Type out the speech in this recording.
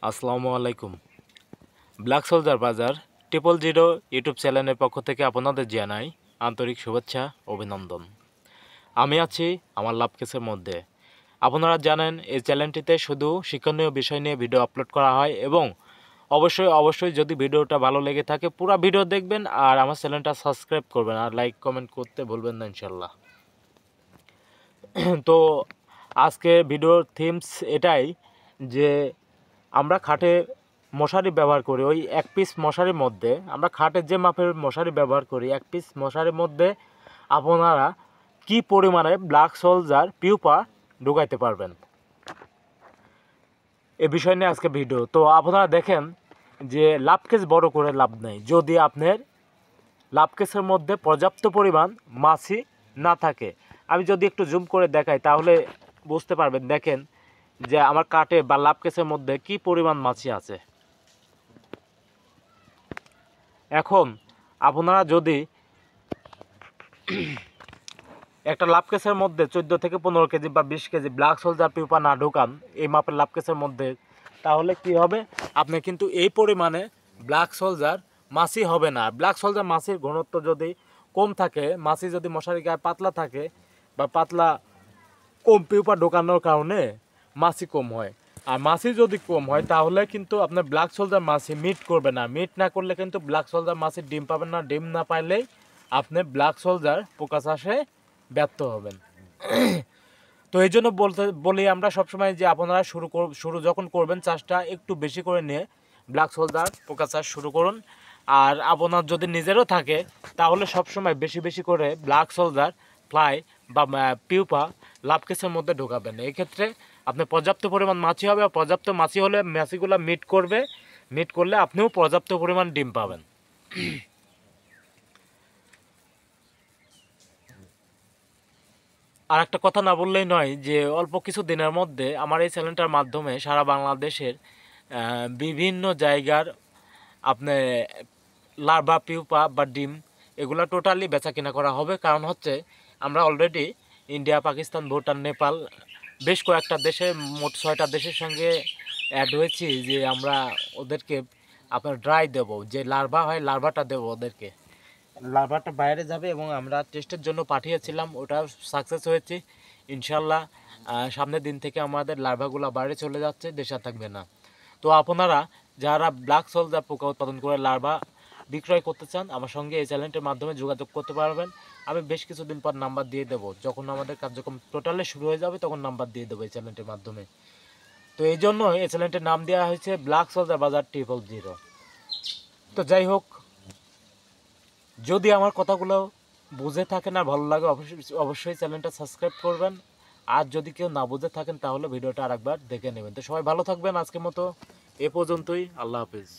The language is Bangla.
আসসালামু আলাইকুম। ব্ল্যাক সোলজার বাজার 000 ইউটিউব চ্যানেলের পক্ষ থেকে আপনাদের জানাই আন্তরিক শুভেচ্ছা অভিনন্দন। আমি আছি আমার লাভ কেসের মধ্যে। আপনারা জানেন এই চ্যানেলটিতে শুধু শিক্ষণীয় বিষয় নিয়ে ভিডিও আপলোড করা হয় এবং অবশ্যই যদি ভিডিওটা ভালো লেগে থাকে পুরো ভিডিও দেখবেন আর আমার চ্যানেলটা সাবস্ক্রাইব করবেন আর লাইক কমেন্ট করতে ভুলবেন না ইনশাল্লাহ। তো আজকে ভিডিওর থিমস এটাই যে আমরা খাটে মশারি ব্যবহার করি, ওই এক পিস মশারির মধ্যে আমরা খাটের যে মাপের মশারি ব্যবহার করি এক পিস মশারির মধ্যে আপনারা কি পরিমাণে ব্ল্যাক সোলজার পিউপা ঢুকাইতে পারবেন এ বিষয় নিয়ে আজকে ভিডিও। তো আপনারা দেখেন যে লাভ কেস বড় করে লাভ নেই যদি আপনার লাভ কেসের মধ্যে পর্যাপ্ত পরিমাণ মাছি না থাকে। আমি যদি একটু জুম করে দেখাই তাহলে বুঝতে পারবেন। দেখেন যে আমার কাটে বা লাভ কেসের মধ্যে কি পরিমাণ মাছি আছে। এখন আপনারা যদি একটা লাভ কেসের মধ্যে 14 থেকে 15 কেজি বা 20 কেজি ব্ল্যাক সোলজার পিউপা না ঢুকান এই মাপের লাভ কেসের মধ্যে, তাহলে কি হবে, আপনি কিন্তু এই পরিমাণে ব্ল্যাক সোলজার মাছি হবে না। ব্ল্যাক সোলজার মাছির ঘনত্ব যদি কম থাকে, মাছি যদি মশারি গায়ে পাতলা থাকে বা পাতলা কম পিউপা ঢোকানোর কারণে মাছি কম হয়। আর মাছি যদি কম হয় তাহলে কিন্তু আপনার ব্ল্যাক সোলজার মাছি মিট করবে না। মিট না করলে কিন্তু ব্ল্যাক সোলজার মাছি ডিম পাবেন না। ডিম না পাইলেই আপনি ব্ল্যাক সোলজার পোকা চাষে ব্যর্থ হবেন। তো এই জন্য বলি আমরা সবসময় যে আপনারা শুরু যখন করবেন চাষটা একটু বেশি করে নিয়ে ব্ল্যাক সোলজার পোকা চাষ শুরু করুন। আর আপনার যদি নিজেরও থাকে তাহলে সবসময় বেশি বেশি করে ব্ল্যাক সোলজার ফ্লাই বা পিউপা লাভ কেসের মধ্যে ঢোকাবেন। এই ক্ষেত্রে আপনি পর্যাপ্ত পরিমাণ মাছি হবে, পর্যাপ্ত মাছি হলে মাছিগুলো মিট করবে, মিট করলে আপনিও পর্যাপ্ত পরিমাণ ডিম পাবেন। আর একটা কথা না বললেই নয় যে অল্প কিছু দিনের মধ্যে আমার এই চ্যানেলটার মাধ্যমে সারা বাংলাদেশের বিভিন্ন জায়গার আপনি লার্ভা পিউপা বা ডিম এগুলো টোটালি বেচা কিনা করা হবে। কারণ হচ্ছে আমরা অলরেডি ইন্ডিয়া, পাকিস্তান, ভুটান, নেপাল বেশ কয়েকটা দেশে মোট 6টা দেশের সঙ্গে অ্যাড হয়েছি যে আমরা ওদেরকে আপনার ড্রাই দেবো, যে লার্ভা হয় লার্ভাটা দেবো ওদেরকে। লার্ভাটা বাইরে যাবে এবং আমরা টেস্টের জন্য পাঠিয়েছিলাম, ওটা সাকসেস হয়েছে ইনশাল্লাহ। সামনের দিন থেকে আমাদের লার্ভাগুলো বাইরে চলে যাচ্ছে, দেশে থাকবে না। তো আপনারা যারা ব্ল্যাক সোলজার পোকা উৎপাদন করে লার্ভা বিক্রয় করতে চান আমার সঙ্গে এই চ্যানেলটির মাধ্যমে যোগাযোগ করতে পারবেন। আমি বেশ কিছুদিন পর নাম্বার দিয়ে দেবো, যখন আমাদের কার্যক্রম টোটালি শুরু হয়ে যাবে তখন নাম্বার দিয়ে দেবো এই চ্যানেলটির মাধ্যমে। তো এই জন্য এই চ্যানেলটির নাম দেওয়া হয়েছে ব্ল্যাক সোলজার বাজার 000। তো যাই হোক, যদি আমার কথাগুলো বুঝে থাকেন আর ভালো লাগে অবশ্যই চ্যানেলটা সাবস্ক্রাইব করবেন। আর যদি কেউ না বুঝে থাকেন তাহলে ভিডিওটা আরেকবার দেখে নেবেন। তো সবাই ভালো থাকবেন। আজকের মতো এ পর্যন্তই। আল্লাহ হাফিজ।